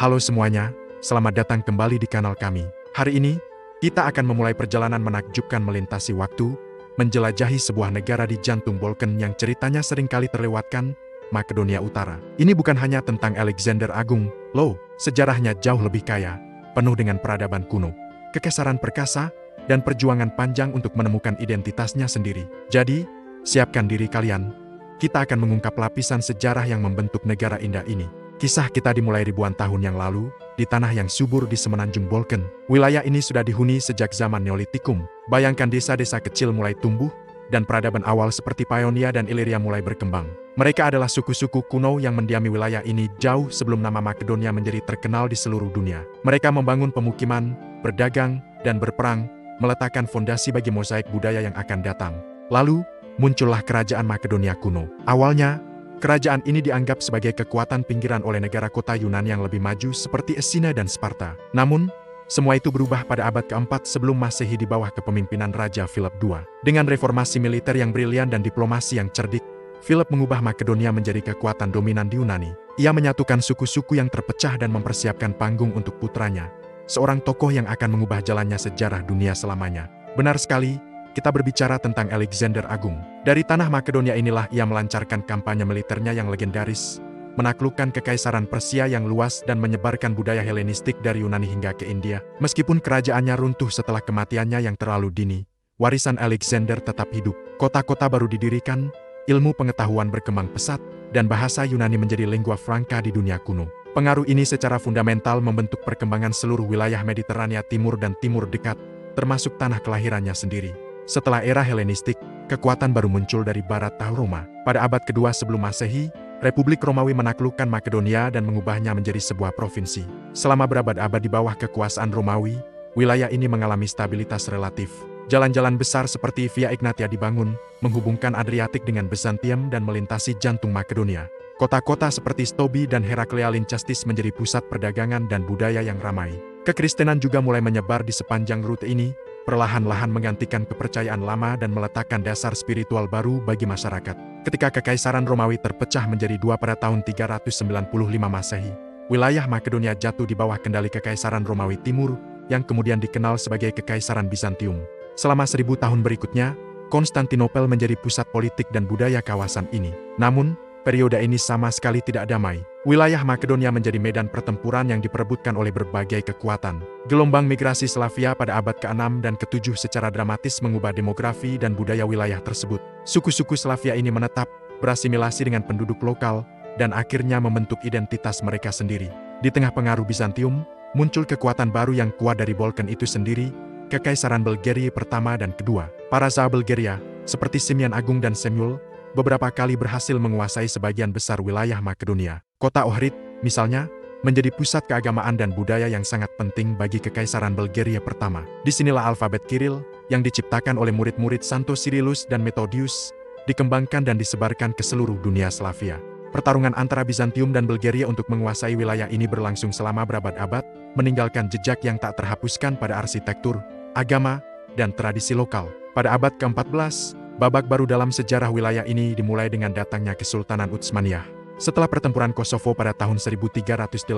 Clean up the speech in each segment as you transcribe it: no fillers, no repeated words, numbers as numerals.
Halo semuanya, selamat datang kembali di kanal kami. Hari ini, kita akan memulai perjalanan menakjubkan melintasi waktu, menjelajahi sebuah negara di jantung Balkan yang ceritanya seringkali terlewatkan, Makedonia Utara. Ini bukan hanya tentang Alexander Agung, loh, sejarahnya jauh lebih kaya, penuh dengan peradaban kuno, kekesaran perkasa, dan perjuangan panjang untuk menemukan identitasnya sendiri. Jadi, siapkan diri kalian, kita akan mengungkap lapisan sejarah yang membentuk negara indah ini. Kisah kita dimulai ribuan tahun yang lalu, di tanah yang subur di semenanjung Balkan. Wilayah ini sudah dihuni sejak zaman Neolitikum. Bayangkan desa-desa kecil mulai tumbuh, dan peradaban awal seperti Paeonia dan Iliria mulai berkembang. Mereka adalah suku-suku kuno yang mendiami wilayah ini jauh sebelum nama Makedonia menjadi terkenal di seluruh dunia. Mereka membangun pemukiman, berdagang, dan berperang, meletakkan fondasi bagi mozaik budaya yang akan datang. Lalu, muncullah kerajaan Makedonia kuno. Awalnya, kerajaan ini dianggap sebagai kekuatan pinggiran oleh negara kota Yunani yang lebih maju seperti Esina dan Sparta. Namun, semua itu berubah pada abad keempat sebelum Masehi di bawah kepemimpinan Raja Philip II. Dengan reformasi militer yang brilian dan diplomasi yang cerdik, Philip mengubah Makedonia menjadi kekuatan dominan di Yunani. Ia menyatukan suku-suku yang terpecah dan mempersiapkan panggung untuk putranya, seorang tokoh yang akan mengubah jalannya sejarah dunia selamanya. Benar sekali, kita berbicara tentang Alexander Agung. Dari tanah Makedonia inilah ia melancarkan kampanye militernya yang legendaris, menaklukkan kekaisaran Persia yang luas dan menyebarkan budaya Helenistik dari Yunani hingga ke India. Meskipun kerajaannya runtuh setelah kematiannya yang terlalu dini, warisan Alexander tetap hidup. Kota-kota baru didirikan, ilmu pengetahuan berkembang pesat, dan bahasa Yunani menjadi lingua franca di dunia kuno. Pengaruh ini secara fundamental membentuk perkembangan seluruh wilayah Mediterania Timur dan Timur Dekat, termasuk tanah kelahirannya sendiri. Setelah era Helenistik, kekuatan baru muncul dari barat Roma. Pada abad kedua sebelum Masehi, Republik Romawi menaklukkan Makedonia dan mengubahnya menjadi sebuah provinsi. Selama berabad-abad di bawah kekuasaan Romawi, wilayah ini mengalami stabilitas relatif. Jalan-jalan besar seperti Via Egnatia dibangun, menghubungkan Adriatik dengan Bizantium dan melintasi jantung Makedonia. Kota-kota seperti Stobi dan Heraklea Lyncastis menjadi pusat perdagangan dan budaya yang ramai. Kekristenan juga mulai menyebar di sepanjang rute ini, perlahan-lahan menggantikan kepercayaan lama dan meletakkan dasar spiritual baru bagi masyarakat. Ketika Kekaisaran Romawi terpecah menjadi dua pada tahun 395 Masehi, wilayah Makedonia jatuh di bawah kendali Kekaisaran Romawi Timur, yang kemudian dikenal sebagai Kekaisaran Bizantium. Selama 1000 tahun berikutnya, Konstantinopel menjadi pusat politik dan budaya kawasan ini. Namun, periode ini sama sekali tidak damai. Wilayah Makedonia menjadi medan pertempuran yang diperebutkan oleh berbagai kekuatan. Gelombang migrasi Slavia pada abad ke-6 dan ke-7 secara dramatis mengubah demografi dan budaya wilayah tersebut. Suku-suku Slavia ini menetap, berasimilasi dengan penduduk lokal, dan akhirnya membentuk identitas mereka sendiri. Di tengah pengaruh Bizantium, muncul kekuatan baru yang kuat dari Balkan itu sendiri, Kekaisaran Bulgaria pertama dan kedua. Para Tsar Bulgaria, seperti Simeon Agung dan Semyul, beberapa kali berhasil menguasai sebagian besar wilayah Makedonia. Kota Ohrid, misalnya, menjadi pusat keagamaan dan budaya yang sangat penting bagi Kekaisaran Bulgaria pertama. Disinilah alfabet Kiril, yang diciptakan oleh murid-murid Santo Cyrillus dan Methodius, dikembangkan dan disebarkan ke seluruh dunia Slavia. Pertarungan antara Bizantium dan Bulgaria untuk menguasai wilayah ini berlangsung selama berabad-abad, meninggalkan jejak yang tak terhapuskan pada arsitektur, agama, dan tradisi lokal. Pada abad ke-14, babak baru dalam sejarah wilayah ini dimulai dengan datangnya Kesultanan Utsmaniyah. Setelah pertempuran Kosovo pada tahun 1389,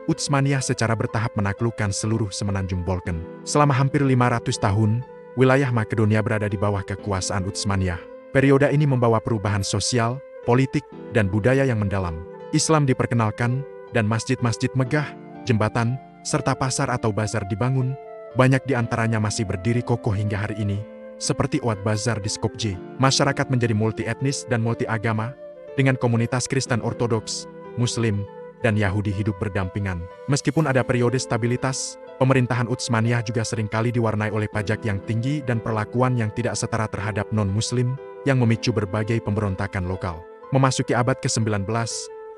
Utsmaniyah secara bertahap menaklukkan seluruh semenanjung Balkan. Selama hampir 500 tahun, wilayah Makedonia berada di bawah kekuasaan Utsmaniyah. Periode ini membawa perubahan sosial, politik, dan budaya yang mendalam. Islam diperkenalkan, dan masjid-masjid megah, jembatan, serta pasar atau bazar dibangun. Banyak di antaranya masih berdiri kokoh hingga hari ini, seperti Ouad Bazar di Skopje. Masyarakat menjadi multi-etnis dan multi-agama, dengan komunitas Kristen Ortodoks, Muslim, dan Yahudi hidup berdampingan. Meskipun ada periode stabilitas, pemerintahan Utsmaniyah juga seringkali diwarnai oleh pajak yang tinggi dan perlakuan yang tidak setara terhadap non-Muslim, yang memicu berbagai pemberontakan lokal. Memasuki abad ke-19,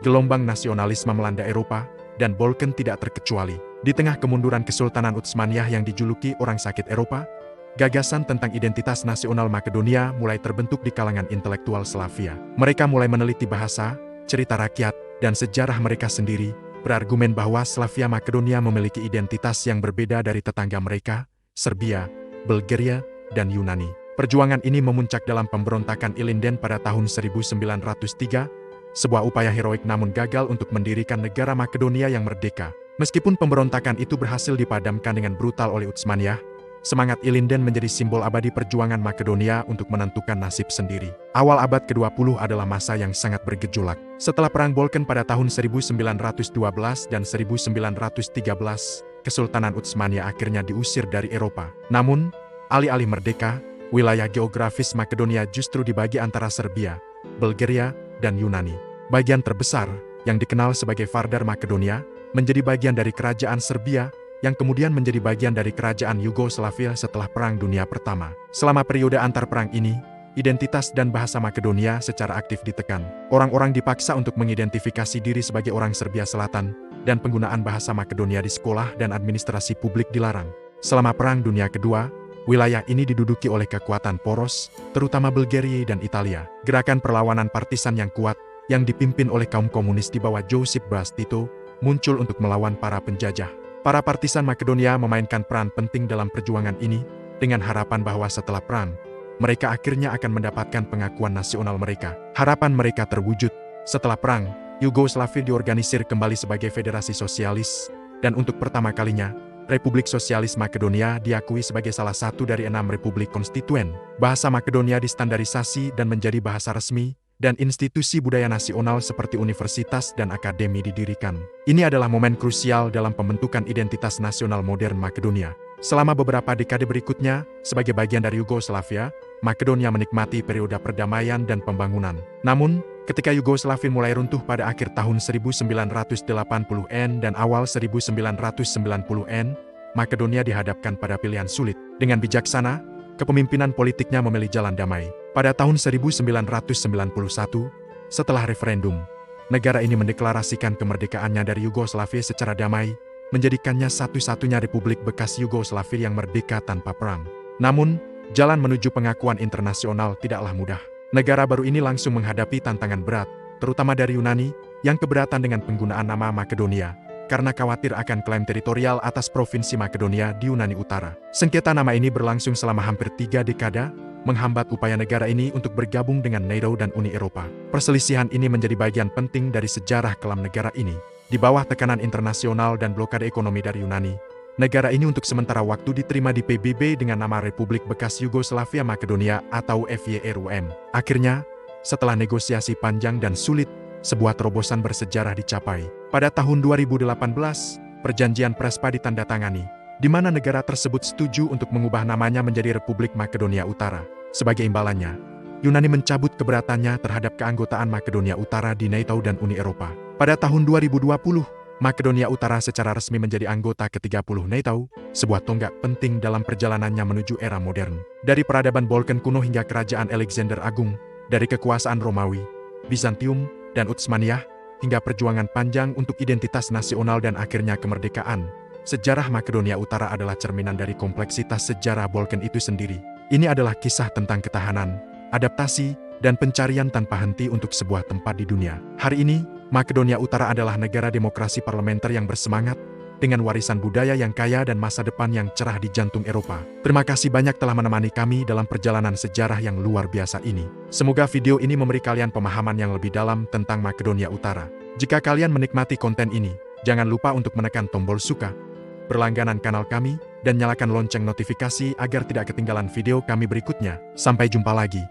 gelombang nasionalisme melanda Eropa, dan Balkan tidak terkecuali. Di tengah kemunduran Kesultanan Utsmaniyah yang dijuluki orang sakit Eropa, gagasan tentang identitas nasional Makedonia mulai terbentuk di kalangan intelektual Slavia. Mereka mulai meneliti bahasa, cerita rakyat, dan sejarah mereka sendiri, berargumen bahwa Slavia Makedonia memiliki identitas yang berbeda dari tetangga mereka, Serbia, Bulgaria, dan Yunani. Perjuangan ini memuncak dalam pemberontakan Ilinden pada tahun 1903, sebuah upaya heroik namun gagal untuk mendirikan negara Makedonia yang merdeka. Meskipun pemberontakan itu berhasil dipadamkan dengan brutal oleh Utsmaniyah, semangat Ilinden menjadi simbol abadi perjuangan Makedonia untuk menentukan nasib sendiri. Awal abad ke-20 adalah masa yang sangat bergejolak. Setelah Perang Balkan pada tahun 1912 dan 1913, Kesultanan Utsmaniyah akhirnya diusir dari Eropa. Namun, alih-alih merdeka, wilayah geografis Makedonia justru dibagi antara Serbia, Bulgaria, dan Yunani. Bagian terbesar, yang dikenal sebagai Vardar Makedonia, menjadi bagian dari kerajaan Serbia, yang kemudian menjadi bagian dari kerajaan Yugoslavia setelah Perang Dunia Pertama. Selama periode antar perang ini, identitas dan bahasa Makedonia secara aktif ditekan. Orang-orang dipaksa untuk mengidentifikasi diri sebagai orang Serbia Selatan, dan penggunaan bahasa Makedonia di sekolah dan administrasi publik dilarang. Selama Perang Dunia Kedua, wilayah ini diduduki oleh kekuatan poros, terutama Bulgaria dan Italia. Gerakan perlawanan partisan yang kuat, yang dipimpin oleh kaum komunis di bawah Josip Broz Tito, muncul untuk melawan para penjajah. Para partisan Makedonia memainkan peran penting dalam perjuangan ini, dengan harapan bahwa setelah perang, mereka akhirnya akan mendapatkan pengakuan nasional mereka. Harapan mereka terwujud. Setelah perang, Yugoslavia diorganisir kembali sebagai federasi sosialis, dan untuk pertama kalinya, Republik Sosialis Makedonia diakui sebagai salah satu dari 6 republik konstituen. Bahasa Makedonia distandarisasi dan menjadi bahasa resmi, dan institusi budaya nasional seperti universitas dan akademi didirikan. Ini adalah momen krusial dalam pembentukan identitas nasional modern Makedonia. Selama beberapa dekade berikutnya, sebagai bagian dari Yugoslavia, Makedonia menikmati periode perdamaian dan pembangunan. Namun, ketika Yugoslavia mulai runtuh pada akhir tahun 1980-an dan awal 1990-an, Makedonia dihadapkan pada pilihan sulit. Dengan bijaksana, kepemimpinan politiknya memilih jalan damai. Pada tahun 1991, setelah referendum, negara ini mendeklarasikan kemerdekaannya dari Yugoslavia secara damai, menjadikannya satu-satunya republik bekas Yugoslavia yang merdeka tanpa perang. Namun, jalan menuju pengakuan internasional tidaklah mudah. Negara baru ini langsung menghadapi tantangan berat, terutama dari Yunani, yang keberatan dengan penggunaan nama Makedonia, karena khawatir akan klaim teritorial atas provinsi Makedonia di Yunani Utara. Sengketa nama ini berlangsung selama hampir 3 dekade, menghambat upaya negara ini untuk bergabung dengan NATO dan Uni Eropa. Perselisihan ini menjadi bagian penting dari sejarah kelam negara ini. Di bawah tekanan internasional dan blokade ekonomi dari Yunani, negara ini untuk sementara waktu diterima di PBB dengan nama Republik Bekas Yugoslavia Makedonia atau FYRUM. Akhirnya, setelah negosiasi panjang dan sulit, sebuah terobosan bersejarah dicapai. Pada tahun 2018, perjanjian Prespa ditandatangani, di mana negara tersebut setuju untuk mengubah namanya menjadi Republik Makedonia Utara. Sebagai imbalannya, Yunani mencabut keberatannya terhadap keanggotaan Makedonia Utara di NATO dan Uni Eropa. Pada tahun 2020, Makedonia Utara secara resmi menjadi anggota ke-30 NATO, sebuah tonggak penting dalam perjalanannya menuju era modern. Dari peradaban Balkan kuno hingga kerajaan Alexander Agung, dari kekuasaan Romawi, Bizantium, dan Utsmaniyah, hingga perjuangan panjang untuk identitas nasional dan akhirnya kemerdekaan, sejarah Makedonia Utara adalah cerminan dari kompleksitas sejarah Balkan itu sendiri. Ini adalah kisah tentang ketahanan, adaptasi, dan pencarian tanpa henti untuk sebuah tempat di dunia. Hari ini, Makedonia Utara adalah negara demokrasi parlementer yang bersemangat, dengan warisan budaya yang kaya dan masa depan yang cerah di jantung Eropa. Terima kasih banyak telah menemani kami dalam perjalanan sejarah yang luar biasa ini. Semoga video ini memberi kalian pemahaman yang lebih dalam tentang Makedonia Utara. Jika kalian menikmati konten ini, jangan lupa untuk menekan tombol suka, berlangganan kanal kami, dan nyalakan lonceng notifikasi agar tidak ketinggalan video kami berikutnya. Sampai jumpa lagi.